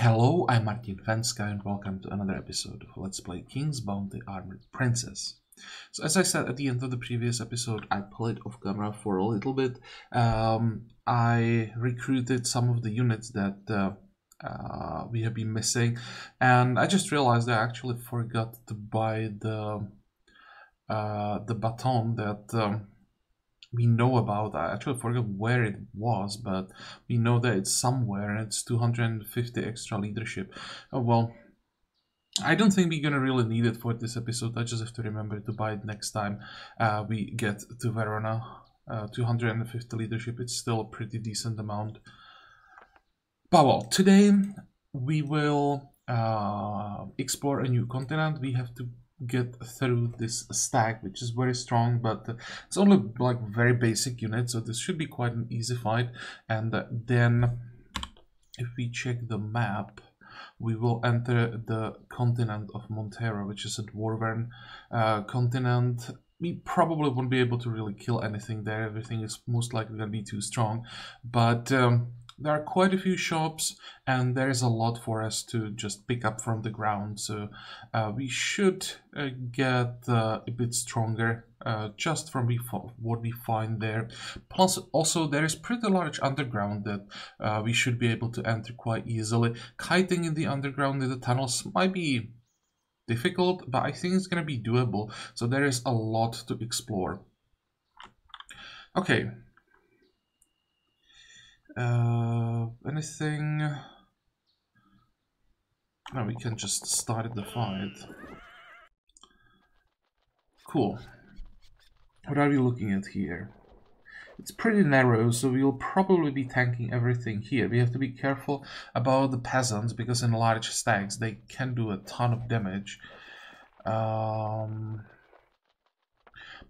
Hello, I'm Martin Fencka and welcome to another episode of Let's Play King's Bounty Armored Princess. So as I said at the end of the previous episode, I played off camera for a little bit. I recruited some of the units that we have been missing, and I just realized I actually forgot to buy the baton that we know about. I actually forgot where it was, but we know that it's somewhere. It's 250 extra leadership. Well, I don't think we're gonna really need it for this episode. I just have to remember to buy it next time we get to Verona. 250 leadership, it's still a pretty decent amount. But well, today we will explore a new continent. We have to get through this stack, which is very strong, but it's only like very basic units, so this should be quite an easy fight. And then if we check the map, we will enter the continent of Montero, which is a dwarven continent. We probably won't be able to really kill anything there. Everything is most likely going to be too strong, but there are quite a few shops, and there is a lot for us to just pick up from the ground. So we should get a bit stronger just from what we find there. Plus, also there is pretty large underground that we should be able to enter quite easily. Kiting in the underground in the tunnels might be difficult, but I think it's going to be doable. So there is a lot to explore. Okay. Anything? No, we can just start the fight. Cool. What are we looking at here? It's pretty narrow, so we'll probably be tanking everything here. We have to be careful about the peasants, because in large stacks they can do a ton of damage. But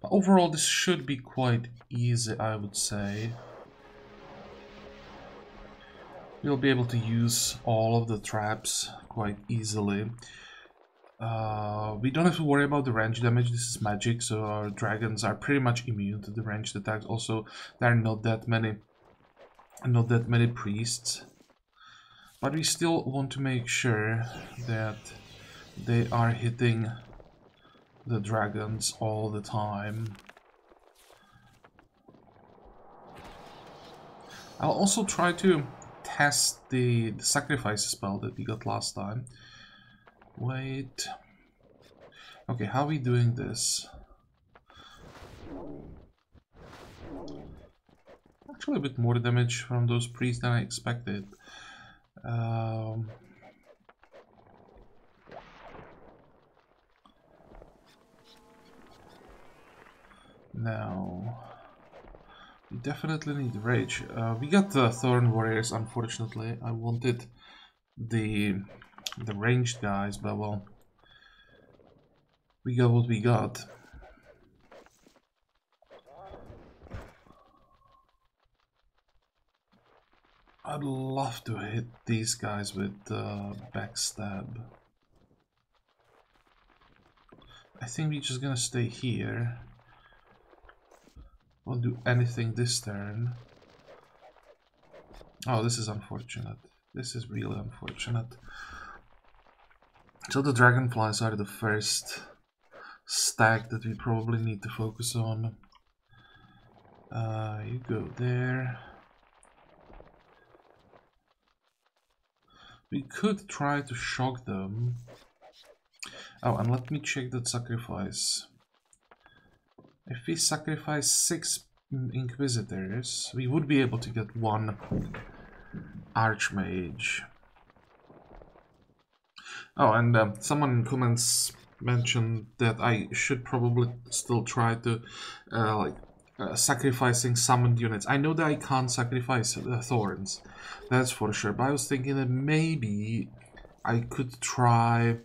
overall this should be quite easy, I would say. We'll be able to use all of the traps quite easily. We don't have to worry about the range damage. This is magic, so our dragons are pretty much immune to the ranged attacks. Also, there are not that many priests, but we still want to make sure that they are hitting the dragons all the time. I'll also try to test the sacrifice spell that we got last time. Wait. Okay, how are we doing this? Actually a bit more damage from those priests than I expected. Now we definitely need rage. We got the Thorn Warriors, unfortunately. I wanted the ranged guys, but well, we got what we got. I'd love to hit these guys with backstab. I think we're just gonna stay here. Won't do anything this turn. Oh, this is unfortunate. This is really unfortunate. So the dragonflies are the first stack that we probably need to focus on. You go there. We could try to shock them. Oh, and let me check that sacrifice. If we sacrifice 6 Inquisitors, we would be able to get 1 Archmage. Oh, and someone in comments mentioned that I should probably still try to sacrificing summoned units. I know that I can't sacrifice thorns, that's for sure, but I was thinking that maybe I could try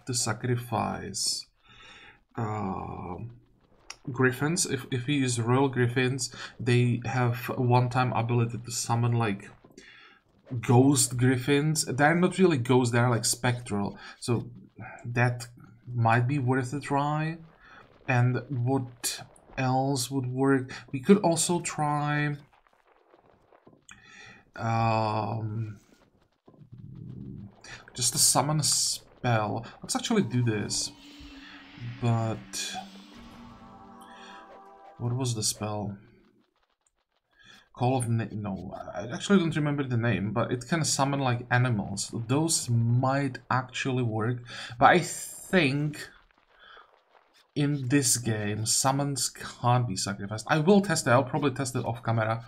to sacrifice griffins. If we use royal griffins, they have one-time ability to summon like ghost griffins. They're not really ghosts, they're like spectral, so that might be worth a try. And what else would work? We could also try Just to summon a spell. Let's actually do this. But what was the spell? Call of no, I actually don't remember the name, but it can summon like animals. Those might actually work, but I think in this game summons can't be sacrificed. I will test it. I'll probably test it off camera,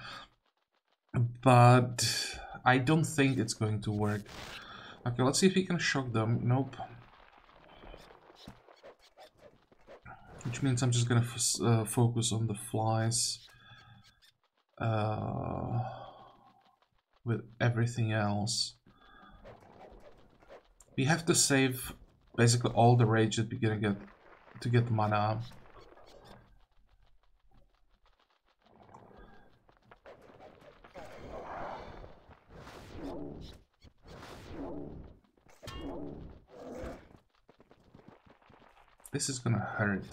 but I don't think it's going to work. Okay, let's see if we can shock them. Nope. Which means I'm just gonna focus on the flies. With everything else. We have to save basically all the rage that we're gonna get to get mana. This is gonna hurt.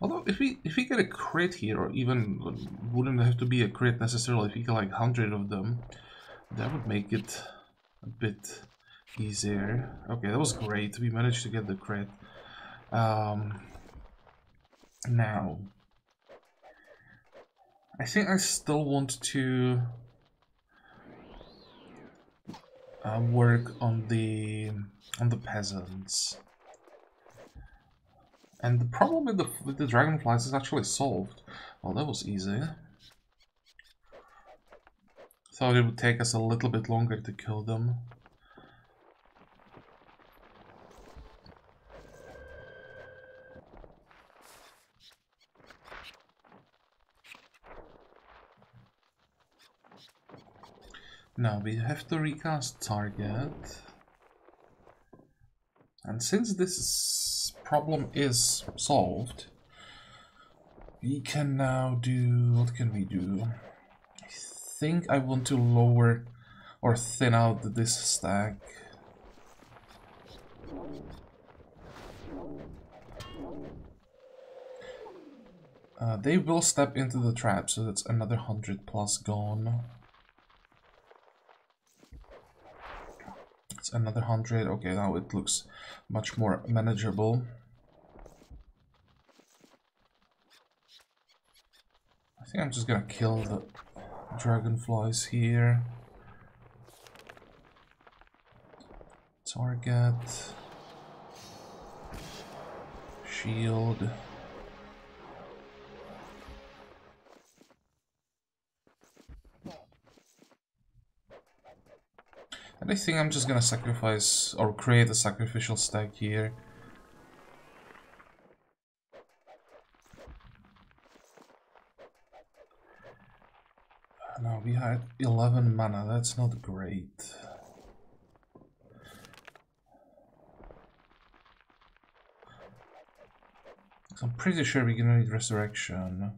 Although if we get a crit here, or even wouldn't have to be a crit necessarily, if we get like 100 of them, that would make it a bit easier. Okay, that was great. We managed to get the crit. Now, I think I still want to work on the peasants. And the problem with the dragonflies is actually solved. Well, that was easy. Thought it would take us a little bit longer to kill them. Now we have to recast target. And since this problem is solved, we can now do... what can we do? I think I want to lower or thin out this stack. They will step into the trap, so that's another 100 plus gone. It's another 100. Okay, now it looks much more manageable. I think I'm just gonna kill the dragonflies here. Target. Shield. And I think I'm just gonna sacrifice or create a sacrificial stack here. Now we had 11 mana, that's not great. So I'm pretty sure we're gonna need resurrection.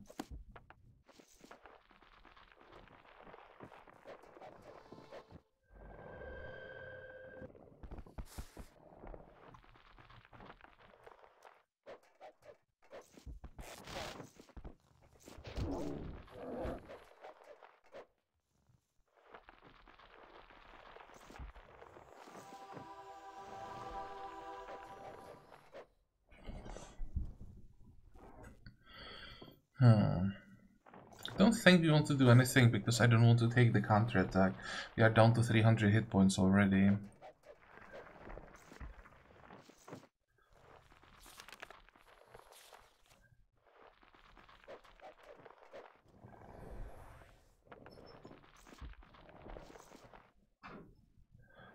Don't think we want to do anything because I don't want to take the counter attack. We are down to 300 hit points already.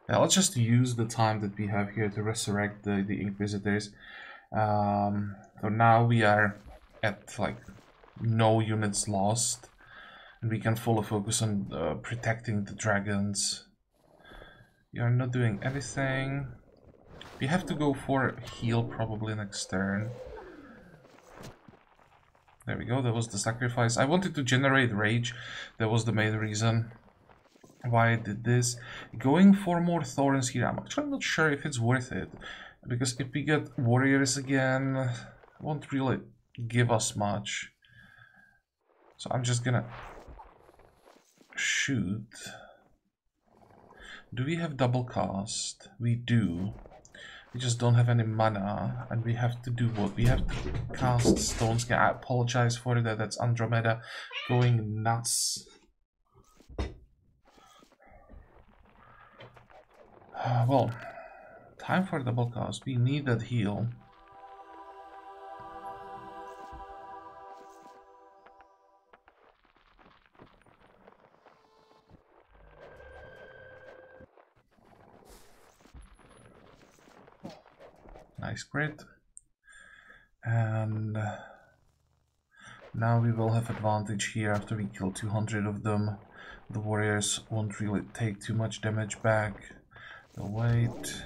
Yeah, let's just use the time that we have here to resurrect the Inquisitors. So now we are at like no units lost, and we can fully focus on protecting the dragons. We are not doing anything. We have to go for heal probably next turn. There we go, that was the sacrifice. I wanted to generate rage, that was the main reason why I did this. Going for more thorns here, I'm actually not sure if it's worth it, because if we get warriors again, it won't really give us much. So I'm just gonna shoot. Do we have double cast? We do. We just don't have any mana, and we have to do what? We have to cast Stone Skin. I apologize for that, that's Andromeda going nuts. Well, time for double cast. We need that heal. Nice crit. And now we will have advantage here after we kill 200 of them. The warriors won't really take too much damage back. They'll wait.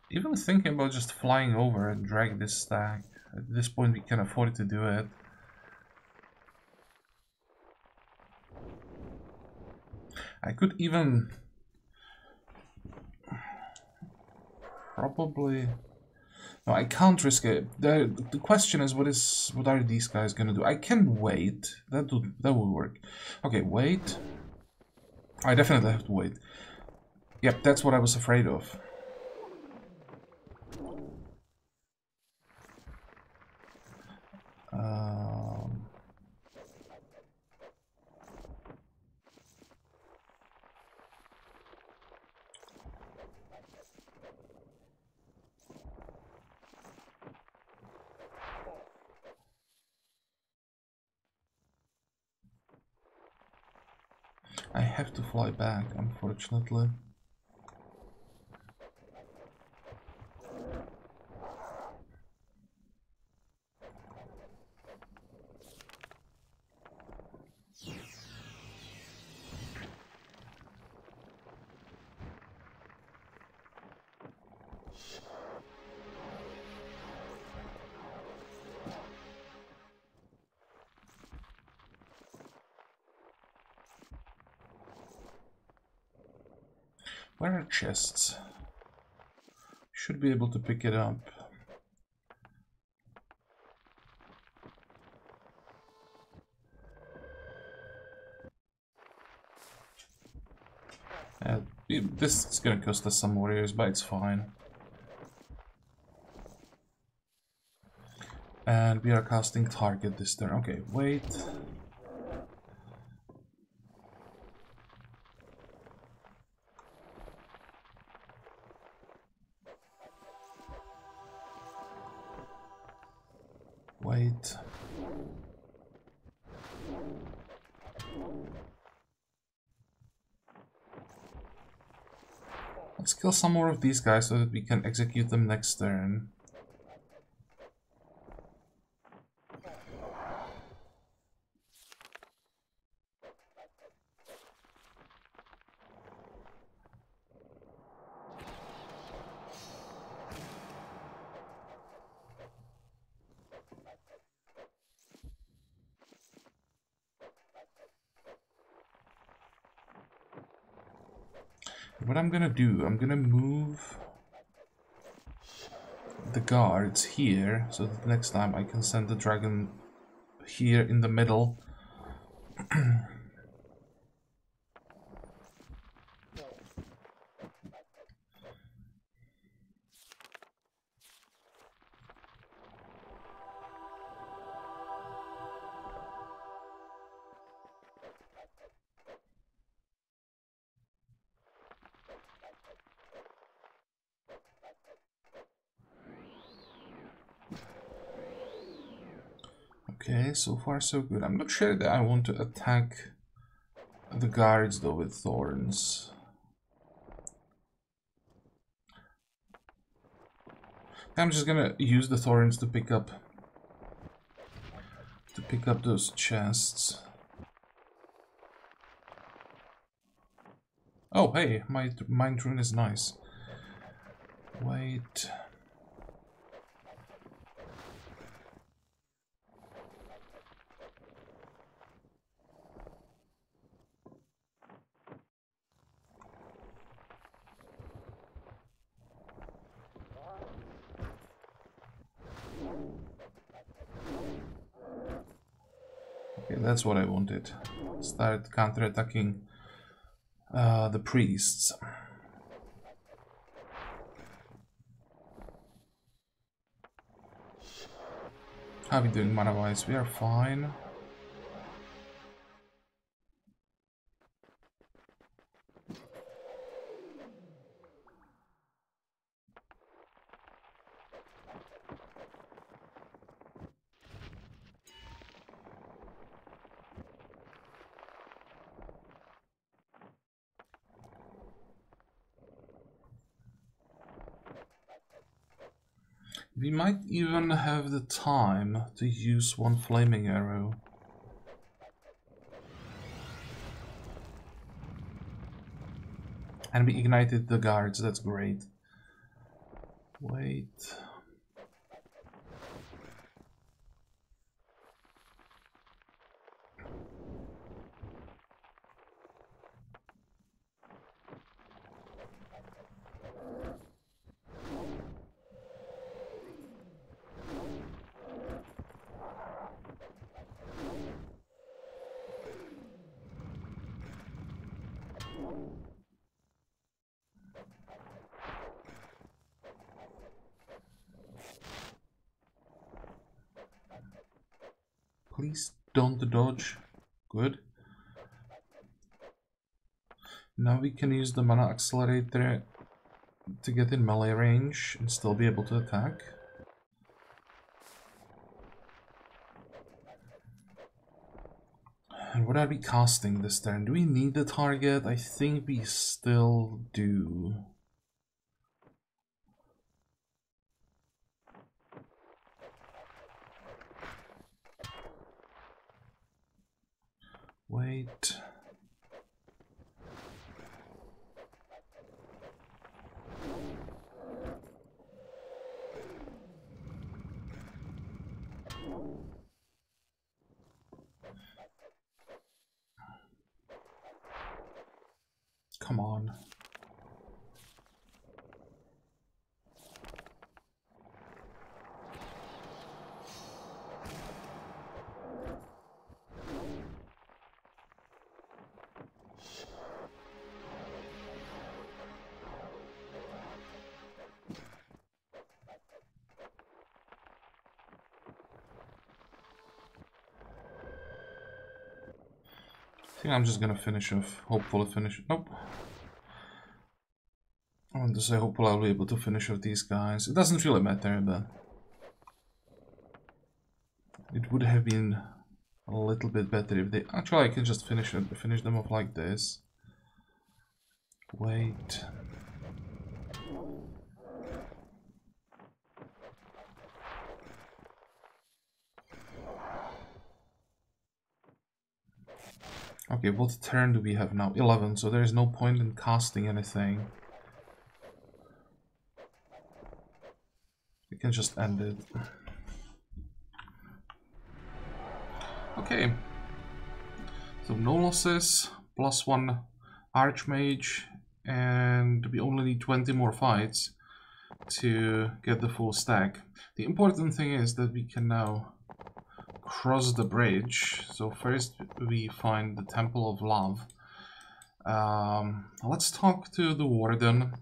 Even thinking about just flying over and drag this stack. At this point we can afford to do it. I could even probably... No, I can't risk it. The question is what are these guys gonna do? I can wait. That will work. Okay, wait. I definitely have to wait. Yep, that's what I was afraid of. I have to fly back, unfortunately. Where are chests? Should be able to pick it up. This is gonna cost us some warriors, but it's fine. And we are casting target this turn. Okay, wait. Wait. Let's kill some more of these guys so that we can execute them next turn. What I'm gonna do, I'm gonna move the guards here so that next time I can send the dragon here in the middle. Okay, so far so good. I'm not sure that I want to attack the guards though with thorns. I'm just gonna use the thorns to pick up those chests. Oh hey, my mind rune is nice. Wait. Okay, that's what I wanted. Start counterattacking the priests. How are we doing mana-wise? We are fine. We might even have the time to use one flaming arrow. And we ignited the guards, that's great. Wait. Please don't dodge. Good. Now we can use the mana accelerator to get in melee range and still be able to attack. And what are we casting this turn? Do we need the target? I think we still do. Wait. Come on. I think I'm just gonna finish off. Hopefully finish. Nope. I want to say hopefully I'll be able to finish off these guys. It doesn't really matter, but it would have been a little bit better if they... Actually, I can just finish them off like this. Wait. Okay, what turn do we have now? 11, so there is no point in casting anything. We can just end it. Okay. So no losses, +1 Archmage, and we only need 20 more fights to get the full stack. The important thing is that we can now cross the bridge. So first we find the Temple of Love. Let's talk to the Warden.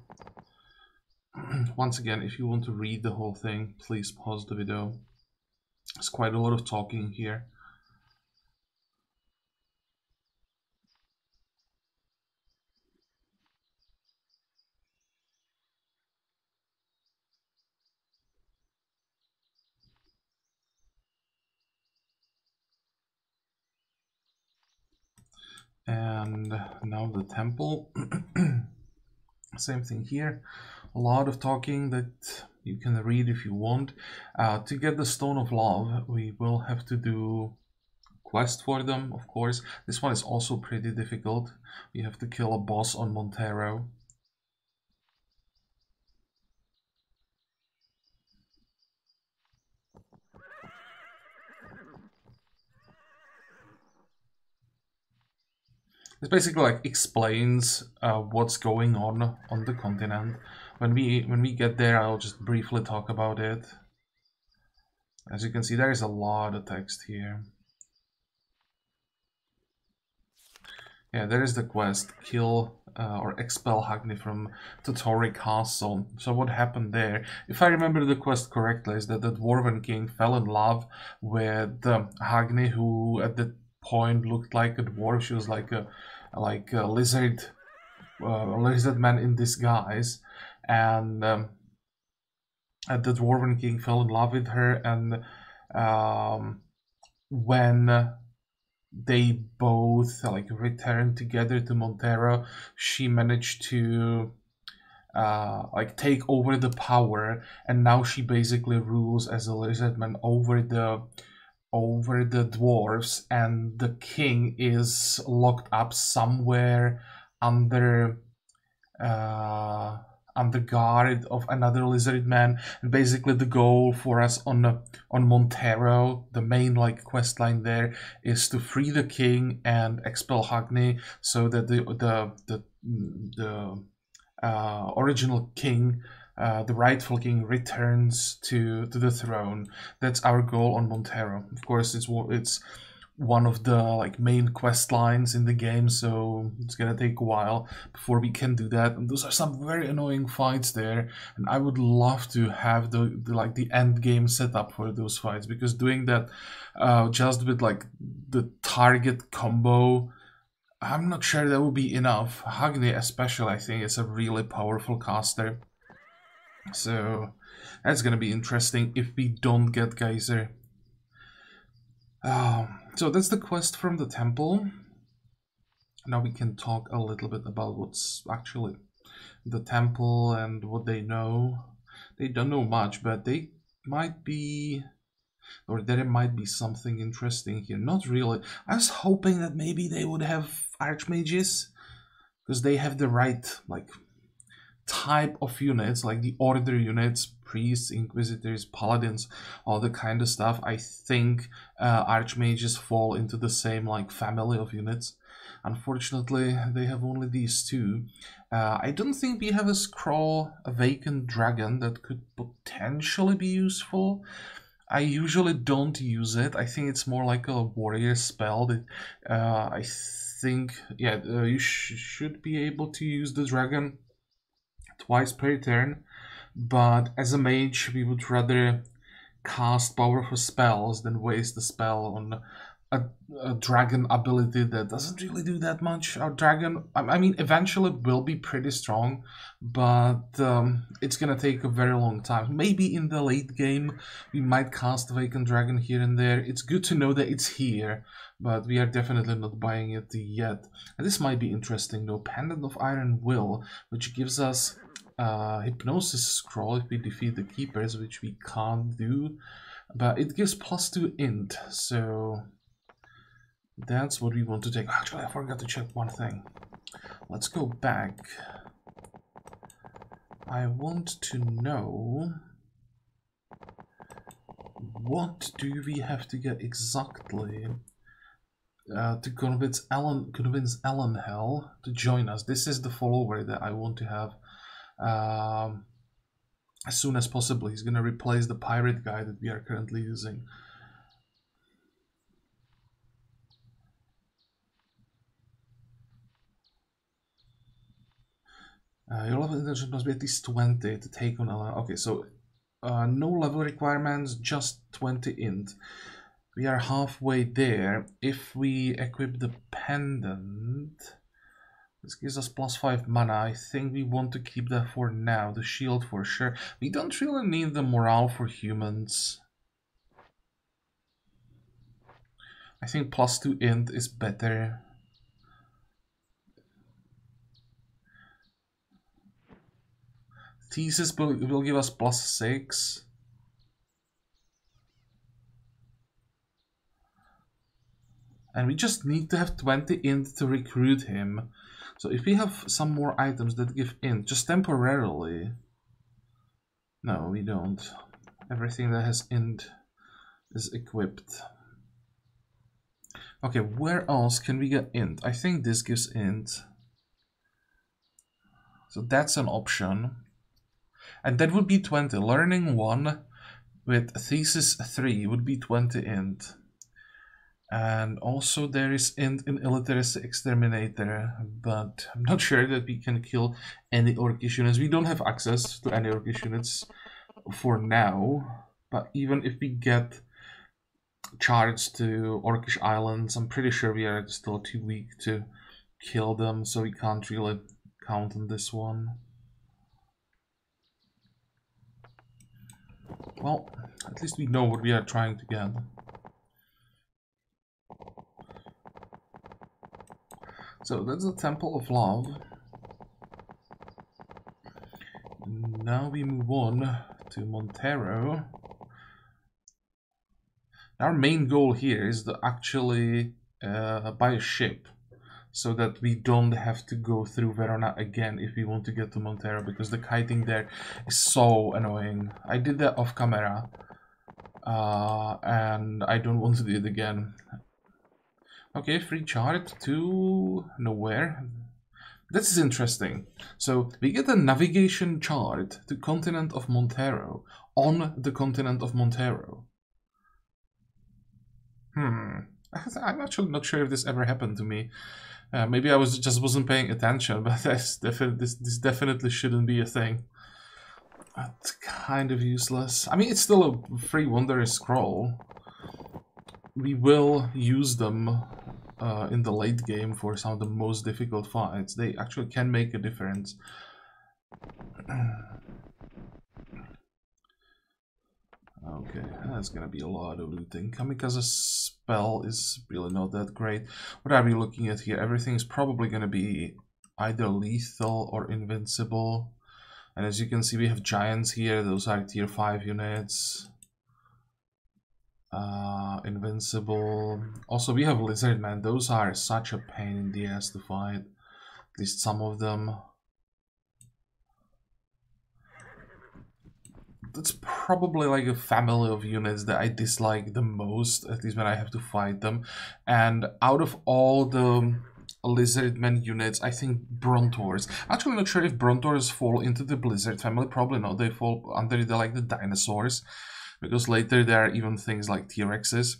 Once again, if you want to read the whole thing, please pause the video. There's quite a lot of talking here. And now the temple. Same thing here. A lot of talking that you can read if you want. To get the Stone of Love, we will have to do quest for them, of course. This one is also pretty difficult. We have to kill a boss on Montero. This basically like explains what's going on the continent. When we get there, I'll just briefly talk about it. As you can see, there is a lot of text here. Yeah, there is the quest, kill or expel Hagni from Totori Castle. So what happened there, if I remember the quest correctly, is that the Dwarven King fell in love with Hagni, who at that point looked like a dwarf. She was like a lizard man in disguise, and the Dwarven King fell in love with her, and when they both like returned together to Montero, she managed to like take over the power, and now she basically rules as a lizardman over the dwarves, and the king is locked up somewhere under under guard of another lizard man. And basically the goal for us on Montero, the main like quest line there, is to free the king and expel Hagni, so that the original king, the rightful king, returns to the throne. That's our goal on Montero. Of course, it's one of the like main quest lines in the game, so it's gonna take a while before we can do that. And those are some very annoying fights there, and I would love to have the end game set up for those fights, because doing that just with like the target combo, I'm not sure that would be enough. Hagni especially, I think, is a really powerful caster, so that's gonna be interesting if we don't get Geyser. So that's the quest from the temple. Now we can talk a little bit about what's actually the temple and what they know. They don't know much, but they might be, or there might be something interesting here. Not really. I was hoping that maybe they would have archmages, because they have the right like type of units, like the order units, priests, inquisitors, paladins, all the kind of stuff. I think archmages fall into the same like family of units. Unfortunately, they have only these two. I don't think we have a scroll, a vacant dragon, that could potentially be useful. I usually don't use it. I think it's more like a warrior spell that I think, yeah, you should be able to use the dragon twice per turn, but as a mage we would rather cast powerful spells than waste the spell on a dragon ability that doesn't really do that much. Our dragon, I mean, eventually will be pretty strong, but it's gonna take a very long time. Maybe in the late game we might cast Vacant Dragon here and there. It's good to know that it's here, but we are definitely not buying it yet. And this might be interesting though. Pendant of Iron Will, which gives us Hypnosis Scroll if we defeat the Keepers, which we can't do, but it gives +2 int, so that's what we want to take. Actually, I forgot to check one thing. Let's go back. I want to know, what do we have to get exactly to convince Alan Hell to join us. This is the follower that I want to have as soon as possible. He's gonna replace the pirate guy that we are currently using. Your level intelligence must be at least 20 to take on Alan. Okay, so no level requirements, just 20 int. We are halfway there. If we equip the pendant, this gives us +5 mana. I think we want to keep that for now. The shield for sure. We don't really need the morale for humans. I think +2 int is better. Thesis will give us +6. And we just need to have 20 int to recruit him. So if we have some more items that give int, just temporarily. No, we don't. Everything that has int is equipped. Okay, where else can we get int? I think this gives int. So that's an option. And that would be 20. Learning 1 with thesis 3 would be 20 int. And also there is in Illiteracy Exterminator, but I'm not sure that we can kill any Orcish units. We don't have access to any Orcish units for now, but even if we get charged to Orcish Islands, I'm pretty sure we are still too weak to kill them, so we can't really count on this one. Well, at least we know what we are trying to get. So that's the Temple of Love. Now we move on to Montero. Our main goal here is to actually buy a ship, so that we don't have to go through Verona again if we want to get to Montero, because the kiting there is so annoying. I did that off camera, and I don't want to do it again. Okay, free chart to nowhere. This is interesting. So we get a navigation chart to continent of Montero on the continent of Montero. I'm actually not sure if this ever happened to me. Maybe I just wasn't paying attention, but this definitely shouldn't be a thing. That's kind of useless. I mean, it's still a free Wanderer's Scroll. We will use them in the late game for some of the most difficult fights. They actually can make a difference. Okay, that's gonna be a lot of looting. Kamikaze spell is really not that great. What are we looking at here? Everything's probably gonna be either lethal or invincible. And as you can see, we have giants here. Those are tier 5 units. Invincible. Also, we have Lizardmen. Those are such a pain in the ass to fight. At least some of them. That's probably like a family of units that I dislike the most, at least when I have to fight them. And out of all the Lizardmen units, I think Brontors. Actually, not sure if Brontors fall into the Blizzard family. Probably not. They fall under the dinosaurs, because later there are even things like T-Rexes.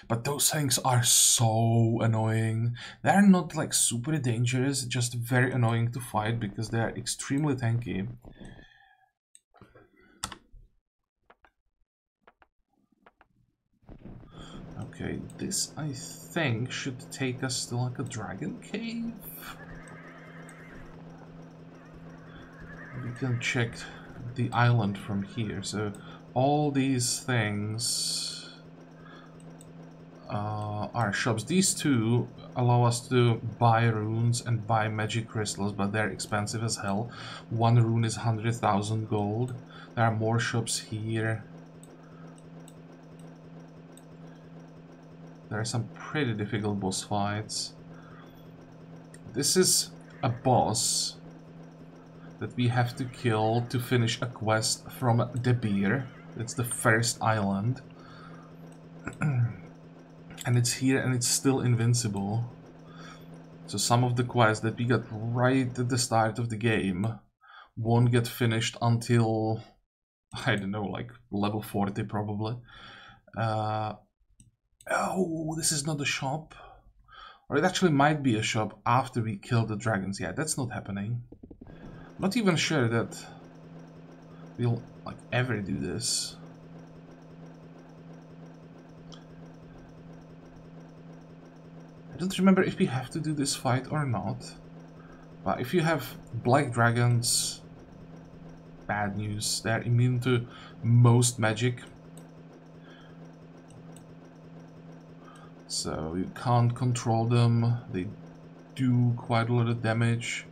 But those things are so annoying. They're not like super dangerous, just very annoying to fight because they are extremely tanky. Okay, this I think should take us to like a dragon cave. We can check the island from here. So all these things are shops. These two allow us to buy runes and buy magic crystals, but they're expensive as hell. One rune is 100,000 gold. There are more shops here. There are some pretty difficult boss fights. This is a boss that we have to kill to finish a quest from De Beer. It's the first island. And it's here and it's still invincible. So some of the quests that we got right at the start of the game won't get finished until, I don't know, like level 40 probably. Oh, this is not a shop. Or it actually might be a shop after we kill the dragons. Yeah, that's not happening. I'm not even sure that we'll like ever do this. I don't remember if we have to do this fight or not. But if you have black dragons, bad news. They're immune to most magic. So you can't control them. They do quite a lot of damage.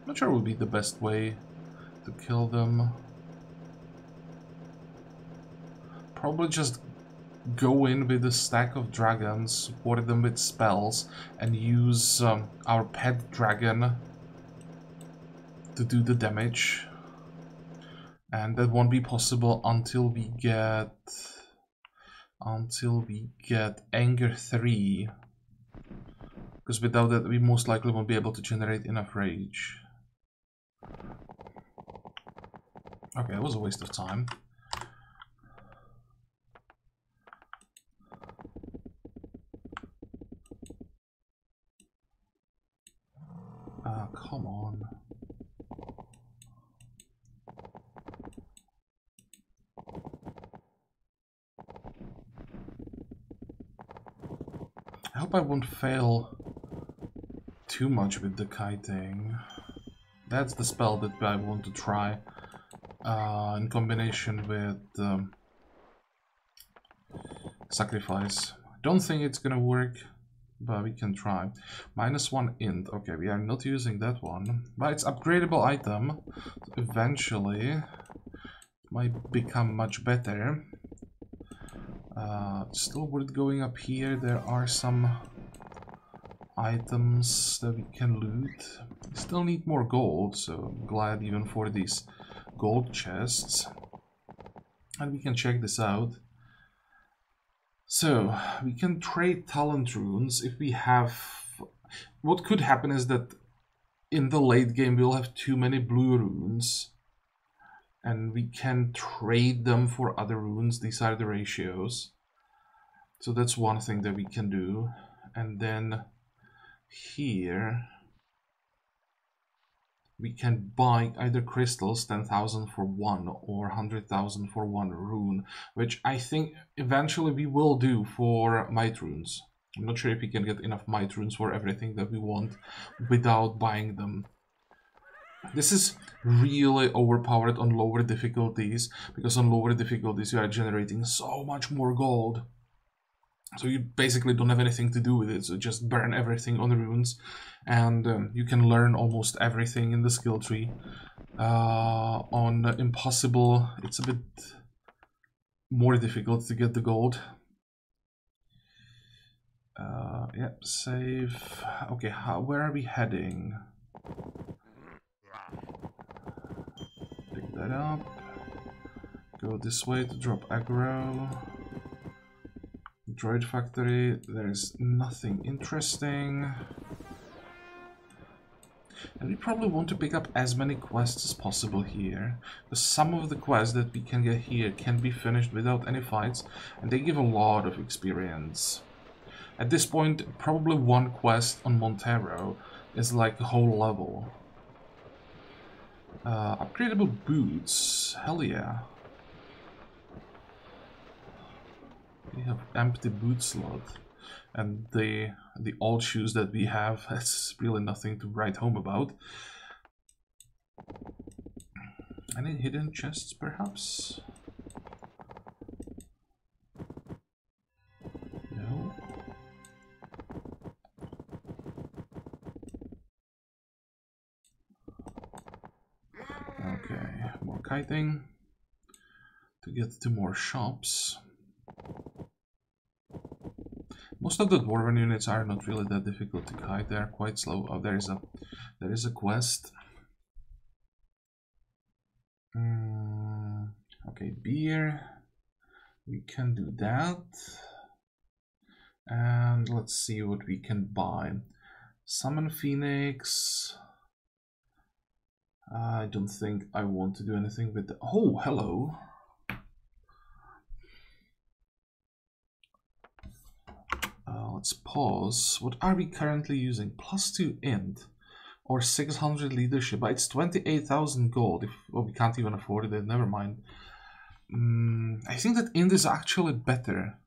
Not sure would be the best way to kill them. Probably just go in with a stack of dragons, support them with spells, and use our pet dragon to do the damage. And that won't be possible until we get Anger 3. Because without that we most likely won't be able to generate enough rage. Okay, that was a waste of time. on. I hope I won't fail too much with the kiting. That's the spell that I want to try in combination with sacrifice. Don't think it's gonna work, but we can try. -1 int. Okay, we are not using that one, but it's upgradable item. So eventually, it might become much better. Still worth going up here. There are some items that we can loot. We still need more gold, so I'm glad even for these gold chests. And we can check this out. So, we can trade talent runes if we have... What could happen is that in the late game we'll have too many blue runes. And we can trade them for other runes. These are the ratios. So that's one thing that we can do. And then here we can buy either crystals, 10,000 for one, or 100,000 for one rune, which I think eventually we will do for might runes. I'm not sure if we can get enough might runes for everything that we want without buying them. This is really overpowered on lower difficulties, because on lower difficulties you are generating so much more gold. So you basically don't have anything to do with it, so just burn everything on the runes, and you can learn almost everything in the skill tree. On impossible, it's a bit more difficult to get the gold. Yep, save. Okay, where are we heading? Pick that up. Go this way to drop aggro. Droid factory, there's nothing interesting. And we probably want to pick up as many quests as possible here, because some of the quests that we can get here can be finished without any fights, and they give a lot of experience. At this point, probably one quest on Montero is like a whole level. Upgradable boots, hell yeah. We have empty boot slot, and the old shoes that we have, that's really nothing to write home about. Any hidden chests, perhaps? No. Okay, more kiting to get to more shops. Most of the dwarven units are not really that difficult to kite. They are quite slow. Oh, there is a quest. Okay, beer. We can do that. And let's see what we can buy. Summon Phoenix. I don't think I want to do anything with the... Oh, hello. Let's pause. What are we currently using? +2 int or 600 leadership. But it's 28,000 gold. If we can't even afford it, never mind. I think that int is actually better.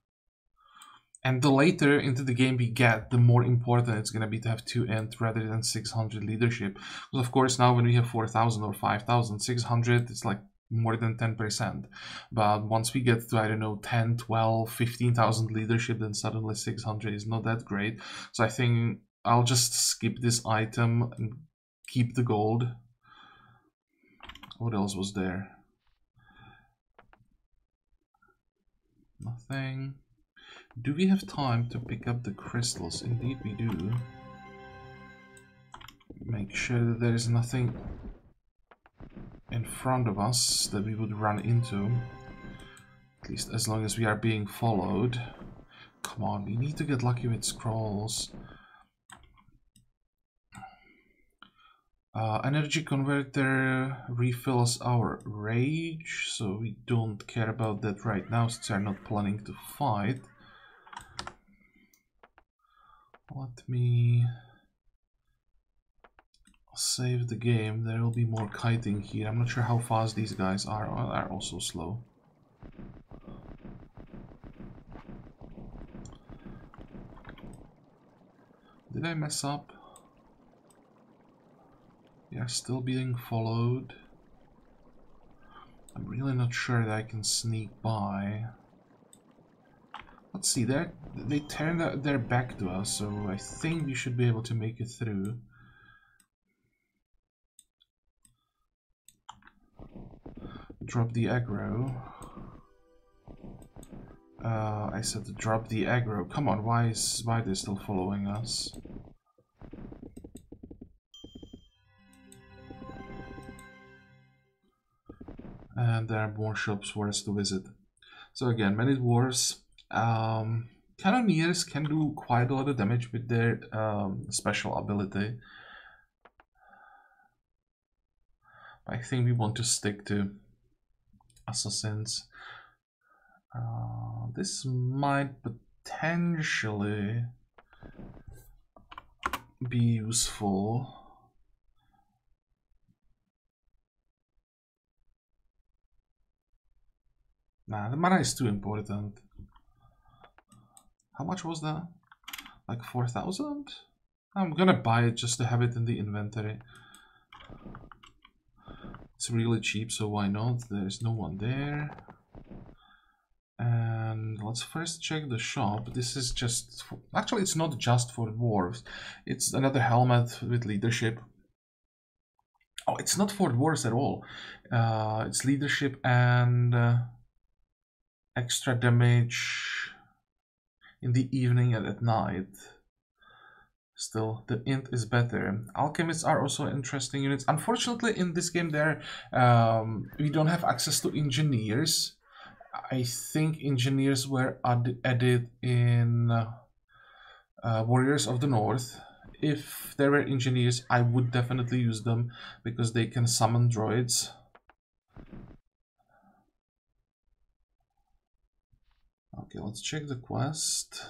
And the later into the game we get, the more important it's going to be to have 2 int rather than 600 leadership. Because of course now when we have 4,000 or 5,000, 600, it's like more than 10%. But once we get to, I don't know, 10, 12, 15,000 leadership, then suddenly 600 is not that great. So I think I'll just skip this item and keep the gold. What else was there? Nothing. Do we have time to pick up the crystals? Indeed we do. Make sure that there is nothing in front of us that we would run into. At least as long as we are being followed. Come on, we need to get lucky with scrolls. Energy converter refills our rage, so we don't care about that right now since we are not planning to fight. Let me Save the game. There will be more kiting here. I'm not sure how fast these guys are. Oh, they're also slow. Did I mess up? Yeah, still being followed. I'm really not sure that I can sneak by. Let's see, they turned their back to us, so I think we should be able to make it through. Drop the aggro. I said to drop the aggro. Come on, why are they still following us? And there are more shops for us to visit. So again, many dwarves. Cannoneers can do quite a lot of damage with their special ability. I think we want to stick to assassins. This might potentially be useful. Nah, the mana is too important. How much was that? Like 4,000? I'm gonna buy it just to have it in the inventory. It's really cheap, so why not? There's no one there. And let's first check the shop. This is just... Actually, it's not just for dwarves. It's another helmet with leadership. Oh, it's not for dwarves at all. It's leadership and extra damage in the evening and at night. Still, the int is better. Alchemists are also interesting units. Unfortunately, in this game, we don't have access to engineers. I think engineers were added in Warriors of the North. If there were engineers, I would definitely use them because they can summon droids. Okay, let's check the quest.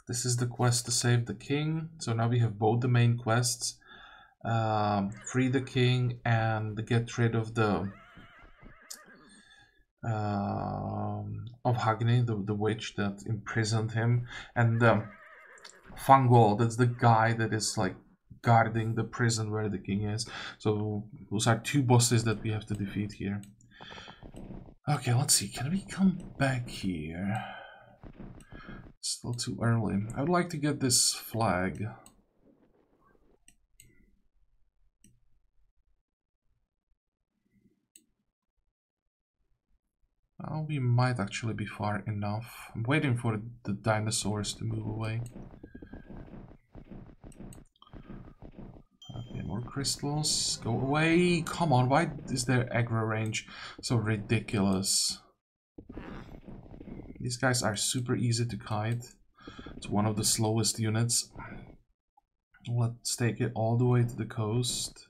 This is the quest to save the king. So now we have both the main quests. Free the king and get rid of the of Hagni, the witch that imprisoned him, and Fangol, that's the guy that is like guarding the prison where the king is. So those are two bosses that we have to defeat here. Okay, let's see, can we come back here? It's still too early. I would like to get this flag. Oh, we might actually be far enough. I'm waiting for the dinosaurs to move away. Okay, more crystals. Go away! Come on, why is their aggro range so ridiculous? These guys are super easy to kite. It's one of the slowest units. Let's take it all the way to the coast.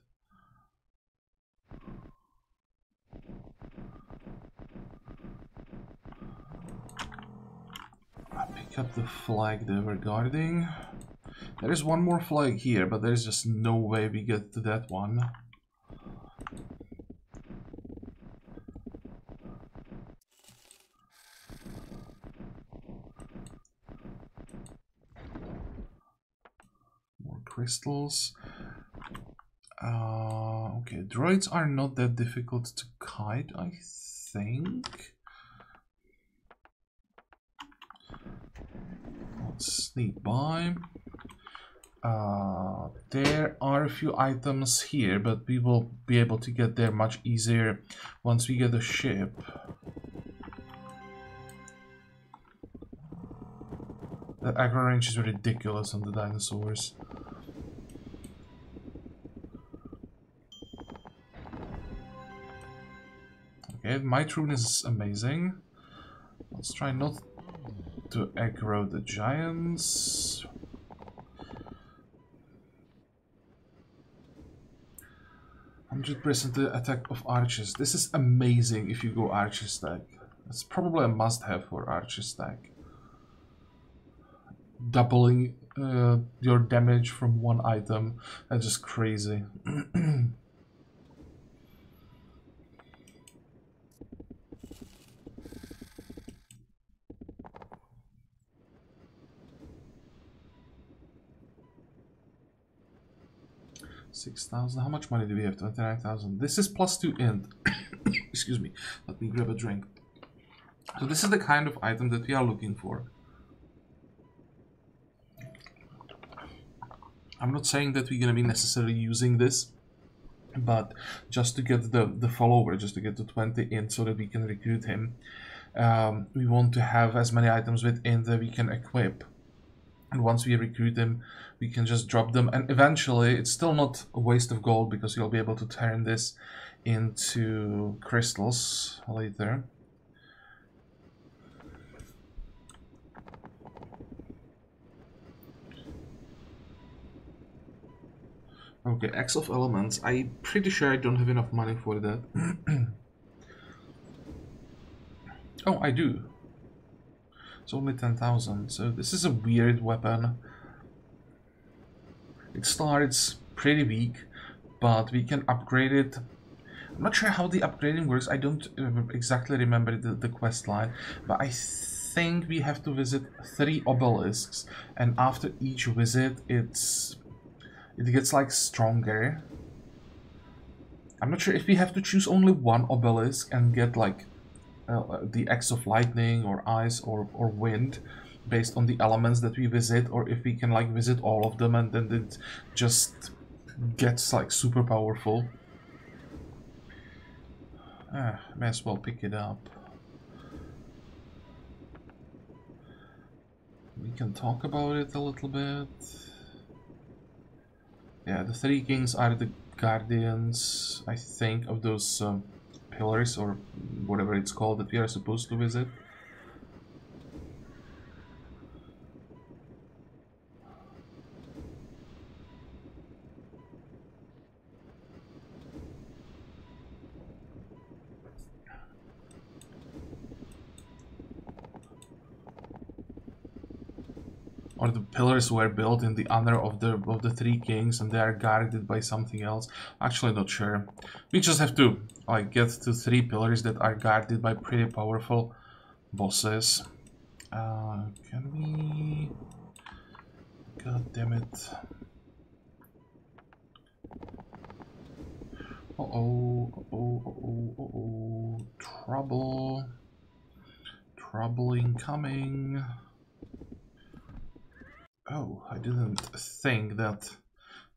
I pick up the flag they were guarding. There is one more flag here, but there's just no way we get to that one. More crystals. Okay, droids are not that difficult to kite, I think. Let's sneak by. There are a few items here, but we will be able to get there much easier once we get a ship. The aggro range is ridiculous on the dinosaurs. Okay, my rune is amazing. Let's try not to aggro the giants. 100% the attack of archers. This is amazing if you go archer stack. It's probably a must-have for archer stack. doubling your damage from one item. That's just crazy. 6,000. How much money do we have? 29,000. This is +2 int. Excuse me. Let me grab a drink. So this is the kind of item that we are looking for. I'm not saying that we're gonna be necessarily using this, but just to get the follower, just to get to 20 int so that we can recruit him. We want to have as many items with int that we can equip. And once we recruit them, we can just drop them. And eventually, it's still not a waste of gold because you'll be able to turn this into crystals later. Okay, X of Elements. I'm pretty sure I don't have enough money for that. Oh, I do. It's only 10,000. So this is a weird weapon. It starts pretty weak, but we can upgrade it. I'm not sure how the upgrading works. I don't exactly remember the quest line, but I think we have to visit 3 obelisks, and after each visit it gets like stronger. I'm not sure if we have to choose only one obelisk and get like the X of lightning or ice or wind based on the elements that we visit, or if we can like visit all of them and then it just gets like super powerful. May as well pick it up. We can talk about it a little bit. Yeah, the 3 kings are the guardians, I think, of those pillars or whatever it's called that we are supposed to visit. Or the pillars were built in the honor of the 3 kings and they are guarded by something else. Actually, not sure. We just have to like get to 3 pillars that are guarded by pretty powerful bosses. Can we? God damn it! Oh! Trouble! Trouble incoming! Oh, I didn't think that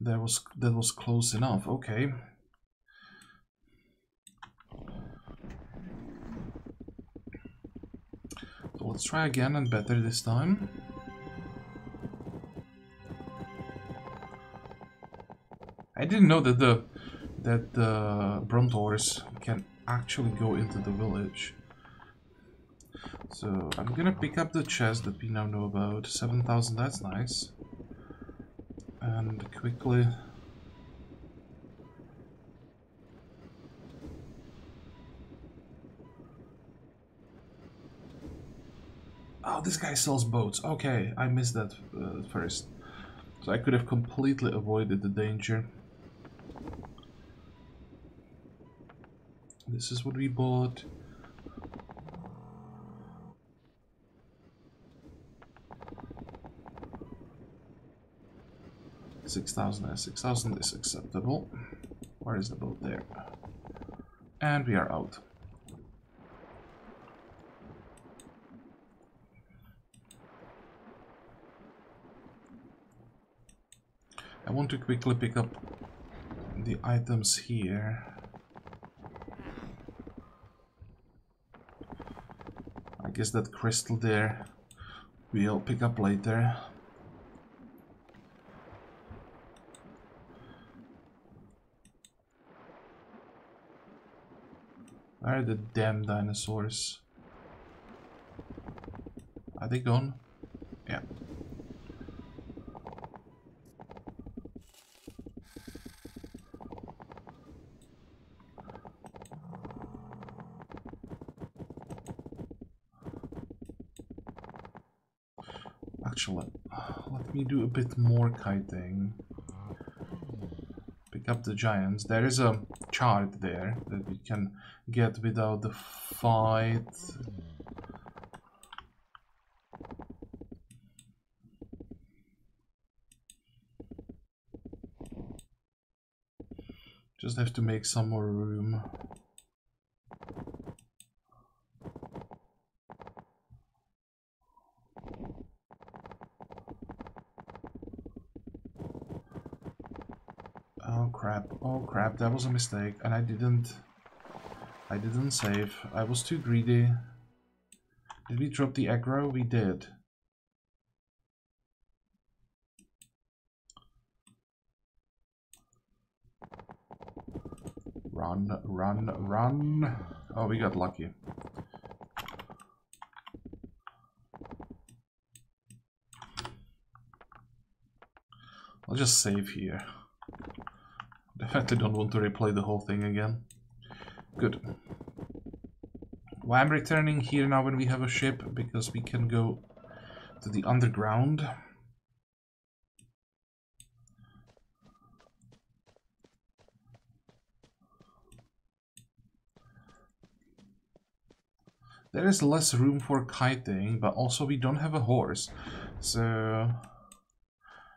that was close enough. Okay. So let's try again and better this time. I didn't know that the Brontaurs can actually go into the village. So I'm gonna pick up the chest that we now know about. 7,000, that's nice. And quickly... Oh, this guy sells boats. Okay, I missed that first. So I could have completely avoided the danger. This is what we bought. $6,000 is acceptable. Where is the boat? There. And we are out. I want to quickly pick up the items here. I guess that crystal there we'll pick up later. Where are the damn dinosaurs? Are they gone? Yeah. Actually, let me do a bit more kiting. Pick up the giants. There is a chart there that we can get without the fight. Just have to make some more room. Oh crap, that was a mistake, and I didn't save. I was too greedy. Did we drop the aggro? We did. Run, run, run. Oh, we got lucky. I'll just save here. Definitely don't want to replay the whole thing again. Good. Well, I'm returning here now when we have a ship, because we can go to the underground. There is less room for kiting, but also we don't have a horse, so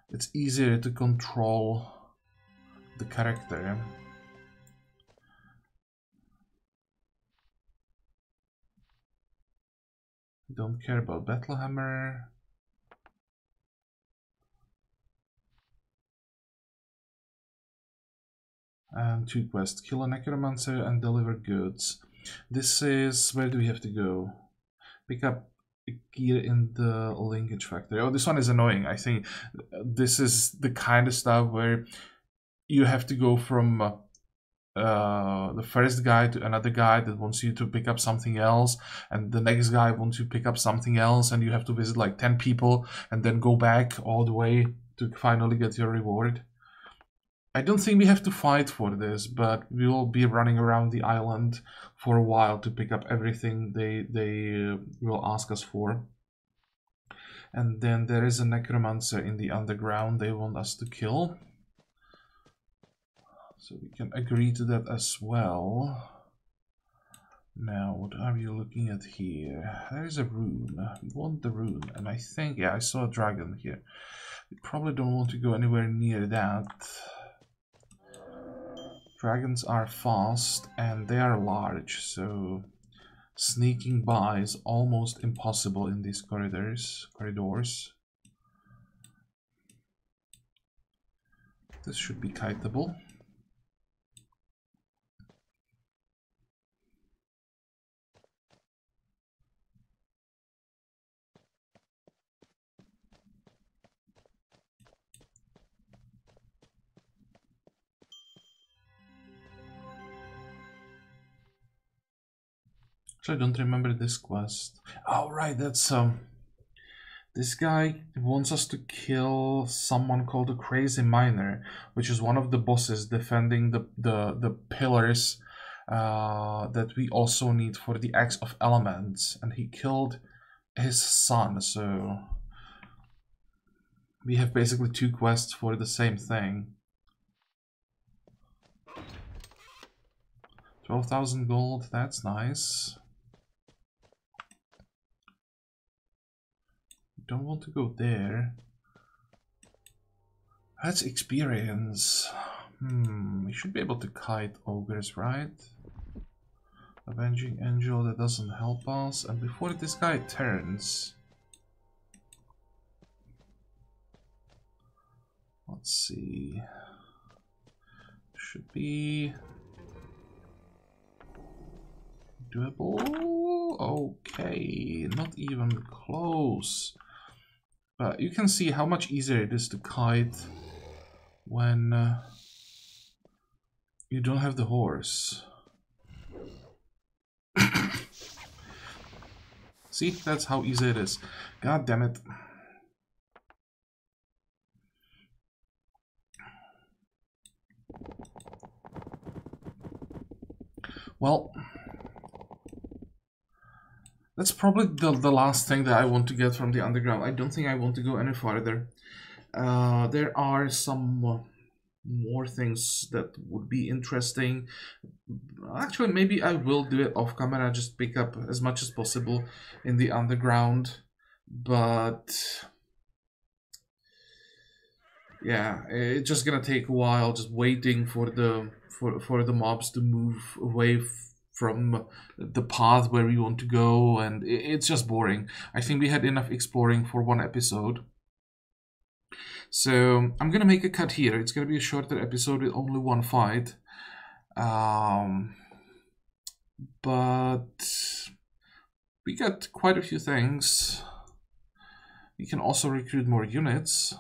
it's easier to control the character. Don't care about Battlehammer. And 2 quests. Kill a necromancer and deliver goods. This is... where do we have to go? Pick up gear in the linkage factory. Oh, this one is annoying. I think this is the kind of stuff where you have to go from the first guy to another guy that wants you to pick up something else, and the next guy wants you to pick up something else, and you have to visit like 10 people and then go back all the way to finally get your reward. I don't think we have to fight for this, but we will be running around the island for a while to pick up everything they will ask us for. And then there is a necromancer in the underground they want us to kill. So we can agree to that as well. Now, what are we looking at here? There is a rune. We want the rune. And I think, yeah, I saw a dragon here. We probably don't want to go anywhere near that. Dragons are fast and they are large, so sneaking by is almost impossible in these corridors. This should be kiteable. So I don't remember this quest. Oh right, that's this guy wants us to kill someone called the Crazy Miner, which is one of the bosses defending the pillars that we also need for the Axe of Elements, and he killed his son, so we have basically 2 quests for the same thing. 12,000 gold, that's nice. Don't want to go there. That's experience. We should be able to kite ogres, right? Avenging Angel, that doesn't help us. And before this guy turns... let's see... should be... doable? Okay, not even close. But you can see how much easier it is to kite when you don't have the horse. See, that's how easy it is. God damn it. Well, That's probably the last thing that I want to get from the underground. I don't think I want to go any farther. There are some more things that would be interesting. Actually, maybe I will do it off camera, just pick up as much as possible in the underground. But yeah, it's just gonna take a while, just waiting for the mobs to move away from the path where we want to go, and it's just boring. I think we had enough exploring for one episode. So I'm gonna make a cut here. It's gonna be a shorter episode with only one fight. But we got quite a few things. We can also recruit more units.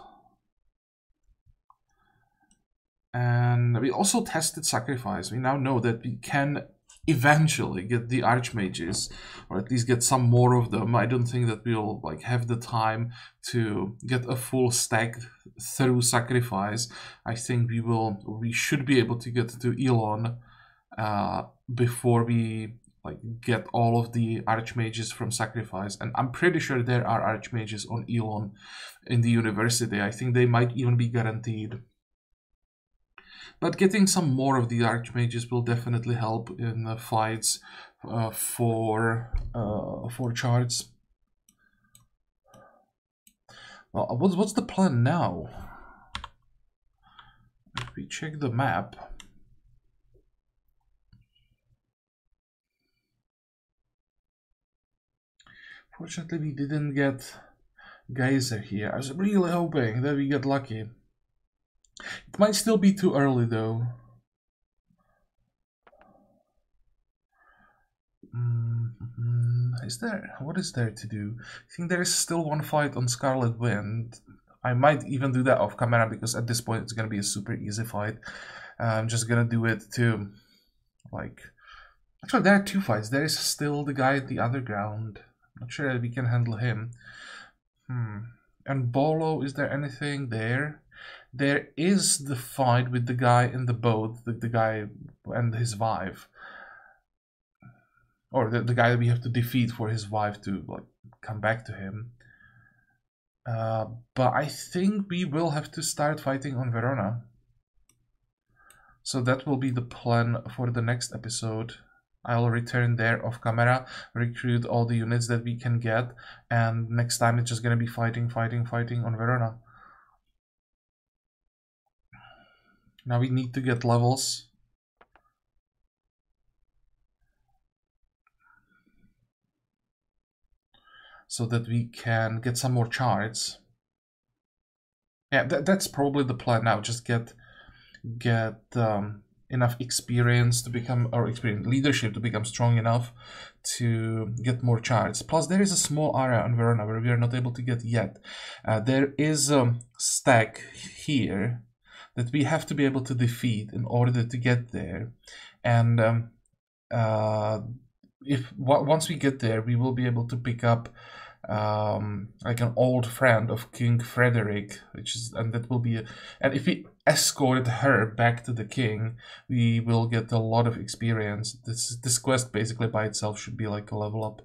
And we also tested sacrifice. We now know that we can eventually get the archmages, or at least get some more of them. I don't think that we'll like have the time to get a full stack through sacrifice. I think we should be able to get to Elon before we like get all of the archmages from sacrifice. And I'm pretty sure there are archmages on Elon in the university. I think they might even be guaranteed. But getting some more of the archmages will definitely help in the fights for charts. Well, what's the plan now? If we check the map, fortunately we didn't get Geyser here. I was really hoping that we get lucky. It might still be too early though. What is there to do? I think there is still one fight on Scarlet Wind. I might even do that off camera because at this point it's gonna be a super easy fight. I'm just gonna do it to like. Actually, there are two fights. There is still the guy at the underground. Not sure that we can handle him. And Bolo, is there anything there? There is the fight with the guy in the boat, the guy and his wife. Or the guy that we have to defeat for his wife to like come back to him. But I think we will have to start fighting on Verona. So that will be the plan for the next episode. I'll return there off camera, recruit all the units that we can get, and next time it's just gonna be fighting on Verona. Now we need to get levels. So that we can get some more charts. Yeah, that's probably the plan now. Just get enough experience to become, or leadership to become strong enough to get more charts. Plus, there is a small area on Verona where we are not able to get yet. There is a stack here that we have to be able to defeat in order to get there, and once we get there, we will be able to pick up like an old friend of King Frederick, and that will be and if we escort her back to the king, we will get a lot of experience. This quest basically by itself should be like a level up.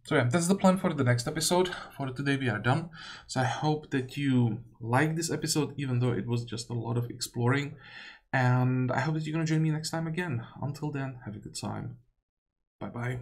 So yeah, that's the plan for the next episode. For today we are done. So I hope that you like this episode, even though it was just a lot of exploring. And I hope that you're going to join me next time again. Until then, have a good time. Bye-bye.